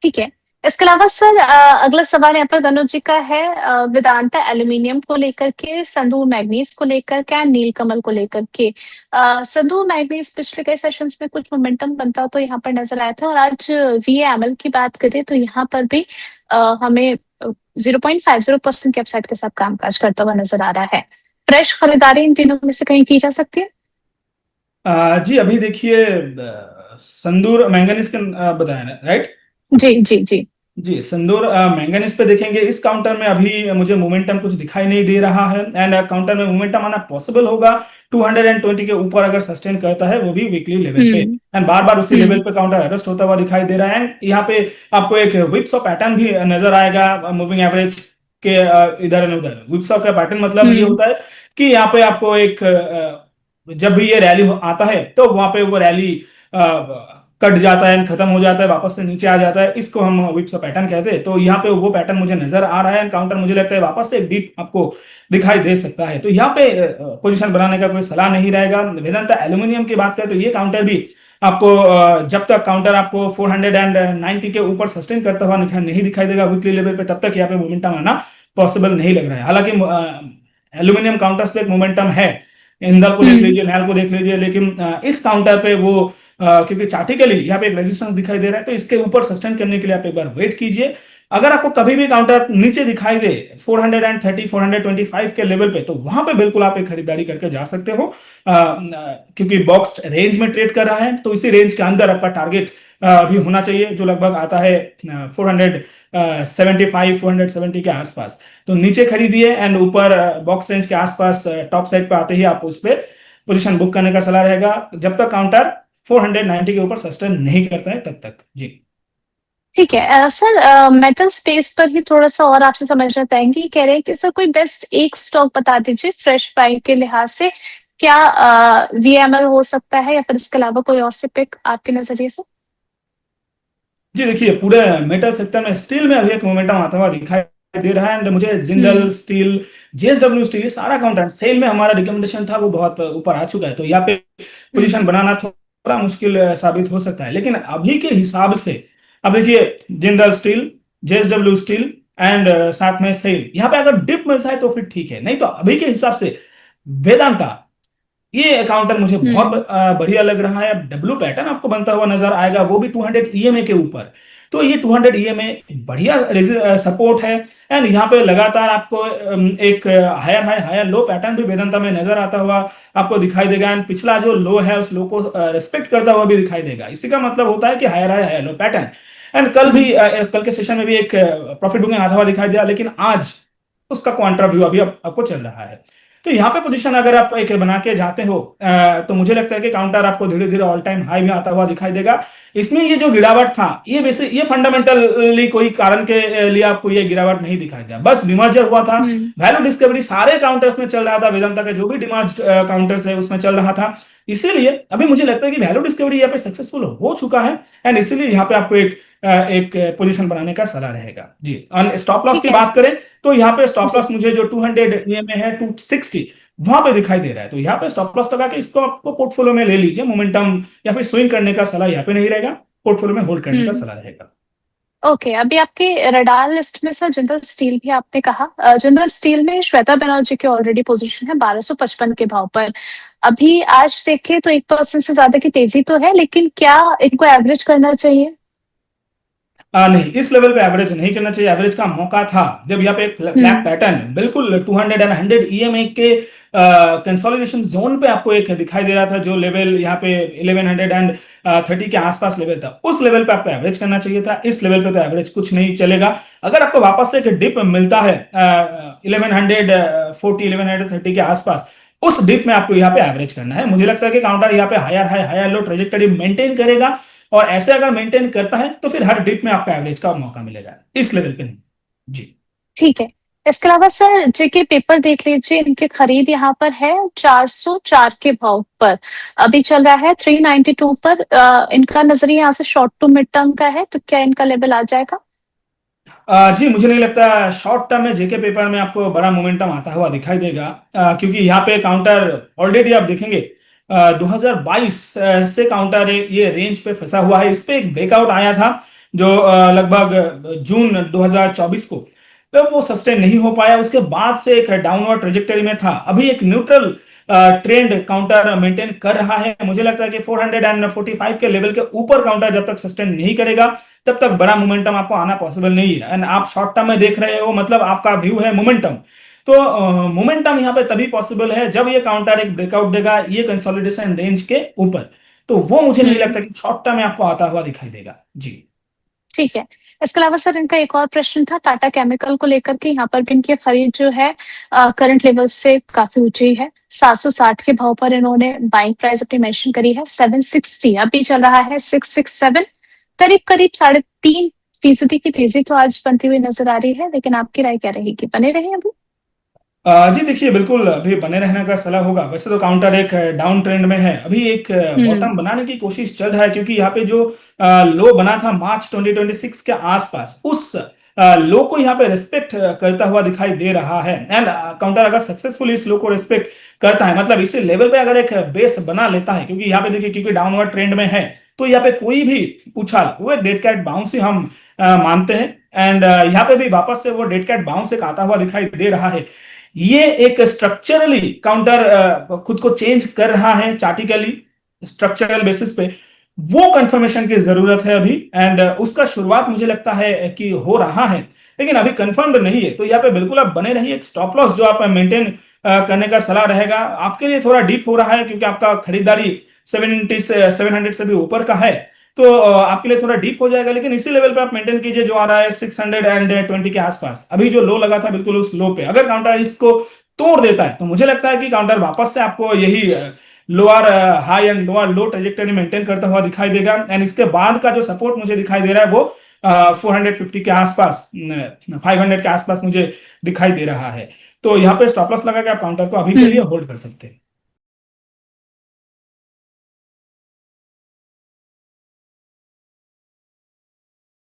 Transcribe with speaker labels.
Speaker 1: ठीक है। इसके अलावा सर अगला सवाल यहाँ पर गनुज जी का है वेदांता एल्यूमिनियम को लेकर के, संदूर मैग्नीज को लेकर के, नीलकमल को लेकर के। संदूर मैग्नीज पिछले कई सेशंस में कुछ मोमेंटम बनता तो यहाँ पर नजर आया था, और आज वीएमएल की बात करें तो यहाँ पर भी हमें 0.50% के अपसाइड के साथ कामकाज करता हुआ नजर आ रहा है। फ्रेश खरीदारी इन तीनों में से कहीं की जा सकती है?
Speaker 2: जी अभी देखिए, संदूर मैंगनीज का बताया ना, राइट?
Speaker 1: जी जी जी।
Speaker 2: जी, संदूर मैंगनीज पे देखेंगे, इस काउंटर में अभी मुझे मोमेंटम कुछ दिखाई नहीं दे रहा है। एंड काउंटर में मोमेंटम आना पॉसिबल होगा 220 के ऊपर अगर सस्टेन करता है, वो भी वीकली लेवल पे।
Speaker 1: हम्म
Speaker 2: एंड बार बार उसी लेवल
Speaker 1: हम्म
Speaker 2: पे काउंटर अरेस्ट होता हुआ दिखाई दे रहा है। एंड यहाँ पे आपको एक विप्स ऑफ पैटर्न भी नजर आएगा मूविंग एवरेज के इधर एंड उधर। विप्स ऑफ का पैटर्न मतलब ये
Speaker 1: हम्म
Speaker 2: होता है कि यहाँ पे आपको एक जब भी ये रैली आता है तो वहां पे वो रैली कट जाता है, खत्म हो जाता है, वापस से नीचे आ जाता है। इसको हम विप्स पैटर्न कहते हैं। तो यहाँ पे वो पैटर्न मुझे नजर आ रहा है। काउंटर मुझे लगता है वापस से एक डीप आपको दिखाई दे सकता है। तो यहाँ पे पोजीशन बनाने का कोई सलाह नहीं रहेगा। वेदांता एल्यूमिनियम की बात करें तो ये काउंटर भी आपको जब तक काउंटर आपको 490 के ऊपर सस्टेन करता हुआ नहीं दिखाई देगा वीकली लेवल पे, तब तक यहाँ पे मोमेंटम आना पॉसिबल नहीं लग रहा है। हालांकि एल्यूमिनियम काउंटर्स पे एक मोमेंटम है, इंदल को देख
Speaker 1: हम्म
Speaker 2: लीजिए, नैल को देख लीजिए, लेकिन इस काउंटर पे वो क्योंकि चार्टिकली यहाँ पे एक रेजिस्टेंस दिखाई दे रहा है, तो इसके ऊपर सस्टेन करने के लिए आप एक बार वेट कीजिए। अगर आपको कभी भी काउंटर नीचे दिखाई दे 430 425 के लेवल पे, तो वहां पे बिल्कुल आप एक खरीदारी करके जा सकते हो। क्योंकि बॉक्स रेंज में ट्रेड कर रहा है, तो इसी रेंज के अंदर आपका टारगेट भी होना चाहिए, जो लगभग आता है 475 470 के आसपास। तो नीचे खरीदिए एंड ऊपर बॉक्स रेंज के आसपास टॉप साइड पे आते ही आप उस पर पोजीशन बुक करने का सलाह रहेगा, जब तक काउंटर 490 के ऊपर सस्टेन नहीं करता है तब तक। जी
Speaker 1: ठीक है। सर मेटल स्पेस पर ही थोड़ा सा और आपसे समझना चाहेंगे, कह रहे हैं कि सर कोई बेस्ट एक स्टॉक बता दीजिए फ्रेश बाई के लिहाज से। क्या वीएमएल हो सकता है या फिर इसके अलावा कोई और से पिक आपके नजरिए से?
Speaker 2: जी, देखिए पूरे मेटल सेक्टर में स्टील में अभी एक मोमेंटम आता हुआ दिखाई दे रहा है। एंड मुझे जिंदल
Speaker 1: हम्म
Speaker 2: स्टील, जेएसडब्ल्यू स्टील, ये सारा काउंटर सेल में हमारा रिकमेंडेशन था, वो बहुत ऊपर आ चुका है। तो यहाँ पे
Speaker 1: हम्म
Speaker 2: पोजीशन बनाना थोड़ा मुश्किल साबित हो सकता है। लेकिन अभी के हिसाब से अब देखिए, Jindal steel, JSW steel and साथ में सेल, यहाँ पे अगर डिप मिलता है तो फिर ठीक है, नहीं तो अभी के हिसाब से वेदांता, ये काउंटर मुझे बहुत
Speaker 1: हम्म
Speaker 2: बढ़िया लग रहा है। डब्ल्यू पैटर्न आपको बनता हुआ नजर आएगा, वो भी 200 ईएमए के ऊपर। तो ये 200 ईएमए बढ़िया सपोर्ट है। एंड यहाँ पे लगातार आपको एक higher high higher low pattern भी वेदांता में नजर आता हुआ आपको दिखाई देगा। एंड पिछला जो लो है उस लो को रिस्पेक्ट करता हुआ भी दिखाई देगा। इसी का मतलब होता है कि higher high higher low pattern. And कल भी
Speaker 1: हम्म
Speaker 2: कल के सेशन में भी एक प्रॉफिट बुकिंग आता हुआ दिखाई दिया, लेकिन आज उसका कॉन्ट्रा व्यू अभी आपको चल रहा है। तो यहाँ पे पोजीशन अगर आप एक बना के जाते हो तो मुझे लगता है कि काउंटर आपको धीरे धीरे ऑल टाइम हाई में आता हुआ दिखाई देगा। इसमें ये जो गिरावट था, ये वैसे ये फंडामेंटली कोई कारण के लिए आपको ये गिरावट नहीं दिखाई दिया, बस डिमर्जर हुआ था।
Speaker 1: हम्म
Speaker 2: वैल्यू डिस्कवरी सारे काउंटर्स में चल रहा था, वेदांता के जो भी डिमांड काउंटर्स है उसमें चल रहा था। इसीलिए अभी मुझे लगता है कि वैल्यू डिस्कवरी यहाँ पे सक्सेसफुल हो चुका है। एंड इसीलिए यहाँ पे आपको एक पोजीशन बनाने का सलाह रहेगा। जी, और स्टॉप लॉस
Speaker 1: ठीक
Speaker 2: की
Speaker 1: है।
Speaker 2: बात करें तो यहाँ पे स्टॉप
Speaker 1: जी
Speaker 2: लॉस मुझे जो 200 ईएमए है 260 वहां पे दिखाई दे रहा है। तो यहाँ पे स्टॉप लॉस लगा के इसको आपको पोर्टफोलियो में ले लीजिए। मोमेंटम या फिर स्विंग करने का सलाह यहाँ पे नहीं रहेगा, पोर्टफोलियो में होल्ड करने का
Speaker 1: हम्म
Speaker 2: सलाह रहेगा।
Speaker 1: ओके। अभी आपके रडार लिस्ट में सर जिंदल स्टील भी आपने कहा, जिंदल स्टील में श्वेता बनर्जी की ऑलरेडी पोजीशन है 1255 के भाव पर। अभी आज देखें तो 1% से ज्यादा की तेजी तो है, लेकिन क्या इनको एवरेज करना चाहिए?
Speaker 2: नहीं, इस लेवल पे एवरेज नहीं करना चाहिए। एवरेज का मौका था जब यहाँ पे एक फ्लैट
Speaker 1: हम्म
Speaker 2: पैटर्न बिल्कुल 200 एंड 100 ईएमए के कंसोलिडेशन जोन पे आपको एक दिखाई दे रहा था, जो लेवल यहाँ पे 1130 के आसपास लेवल था, उस लेवल पे आपको एवरेज करना चाहिए था। इस लेवल पे तो एवरेज कुछ नहीं चलेगा। अगर आपको वापस से एक डिप मिलता है 1140 1130 के आसपास, उस डिप में आपको यहाँ पे एवरेज करना है। मुझे लगता है कि काउंटर यहाँ पे higher high higher low trajectory maintain करेगा, और ऐसे अगर मेंटेन करता है तो फिर हर डिप में आपका एवरेज का मौका मिलेगा, इस लेवल पे नहीं। जी
Speaker 1: ठीक है। इसके अलावा सर जेके पेपर देख लीजिए, इनकी खरीद यहाँ पर है 404 के भाव पर। अभी चल रहा है 392 पर। इनका नजरिया यहाँ से शॉर्ट टू मिड टर्म का है, तो क्या इनका लेवल आ जाएगा?
Speaker 2: जी, मुझे नहीं लगता शॉर्ट टर्म में जेके पेपर में आपको बड़ा मोमेंटम आता हुआ दिखाई देगा, क्योंकि यहाँ पे काउंटर ऑलरेडी आप देखेंगे 2022 से काउंटर ये रेंज पे फंसा हुआ है। इस पे एक ब्रेकआउट आया था जो लगभग जून 2024 को, तो वो सस्टेन नहीं हो पाया। उसके बाद से एक डाउनवर्ड ट्रेजेक्टरी में था। अभी एक न्यूट्रल ट्रेंड काउंटर मेंटेन कर रहा है। मुझे लगता है कि 445 के लेवल के ऊपर काउंटर जब तक सस्टेन नहीं करेगा तब तक बड़ा मोमेंटम आपको आना पॉसिबल नहीं है। एंड आप शॉर्ट टर्म में देख रहे हो, मतलब आपका व्यू है मोमेंटम। तो मोमेंटम यहाँ पे तभी पॉसिबल है जब ये काउंटर एक ब्रेकआउट देगा ये कंसोलिडेशन रेंज के ऊपर। तो वो मुझे नहीं
Speaker 1: हम्म।
Speaker 2: लगता कि शॉर्ट टर्म में आपको आता हुआ दिखाई देगा जी।
Speaker 1: ठीक है। इसके अलावा सर इनका एक और प्रश्न था टाटा केमिकल को लेकर के, यहाँ पर भी इनकी खरीद जो है करंट लेवल से काफी ऊंची है। 760 के भाव पर इन्होंने बाइंग प्राइस अपनी मेंशन करी है 760, अभी चल रहा है 667, करीब करीब 3.5% की तेजी तो आज बनती हुई नजर आ रही है, लेकिन आपकी राय क्या रहेगी, बने रहे अभी?
Speaker 2: जी देखिए, बिल्कुल अभी बने रहने का सलाह होगा। वैसे तो काउंटर एक डाउन ट्रेंड में है, अभी एक
Speaker 1: हम्म।
Speaker 2: बॉटम बनाने की कोशिश चल रहा है, क्योंकि यहाँ पे जो लो बना था मार्च 2026 के आसपास, उस लो को यहाँ पे रिस्पेक्ट करता हुआ दिखाई दे रहा है। एंड काउंटर अगर सक्सेसफुली इस लो को रिस्पेक्ट करता है, मतलब इसी लेवल पे अगर एक बेस बना लेता है, क्योंकि यहाँ पे देखिए क्योंकि डाउनवर्ड ट्रेंड में है, तो यहाँ पे कोई भी उछाल वो एक डेड कैट बाउंस ही हम मानते हैं। एंड यहाँ पे भी वापस से वो डेड कैट बाउंस एक आता हुआ दिखाई दे रहा है। ये एक स्ट्रक्चरली काउंटर खुद को चेंज कर रहा है चार्टिकली, स्ट्रक्चरल बेसिस पे। वो कंफर्मेशन की जरूरत है अभी। एंड उसका शुरुआत मुझे लगता है कि हो रहा है, लेकिन अभी कंफर्म्ड नहीं है। तो यहाँ पे बिल्कुल आप बने रहिए। एक स्टॉप लॉस जो आप मेंटेन करने का सलाह रहेगा, आपके लिए थोड़ा डीप हो रहा है क्योंकि आपका खरीदारी 70 से 700 से भी ऊपर का है। तो आपके लिए थोड़ा डीप हो जाएगा, लेकिन इसी लेवल पे आप मेंटेन कीजिए जो आ रहा है 620 के आसपास। अभी जो लो लगा था बिल्कुल उस लो पे अगर काउंटर इसको तोड़ देता है तो मुझे लगता है कि काउंटर वापस से आपको यही lower high and lower low trajectory maintain करता हुआ दिखाई देगा। एंड इसके बाद का जो सपोर्ट मुझे दिखाई दे रहा है वो 450 के आसपास, 500 के आसपास मुझे दिखाई दे रहा है। तो यहाँ पे स्टॉप लॉस लगा के आप काउंटर को अभी के लिए
Speaker 1: हम्म।
Speaker 2: होल्ड कर सकते हैं।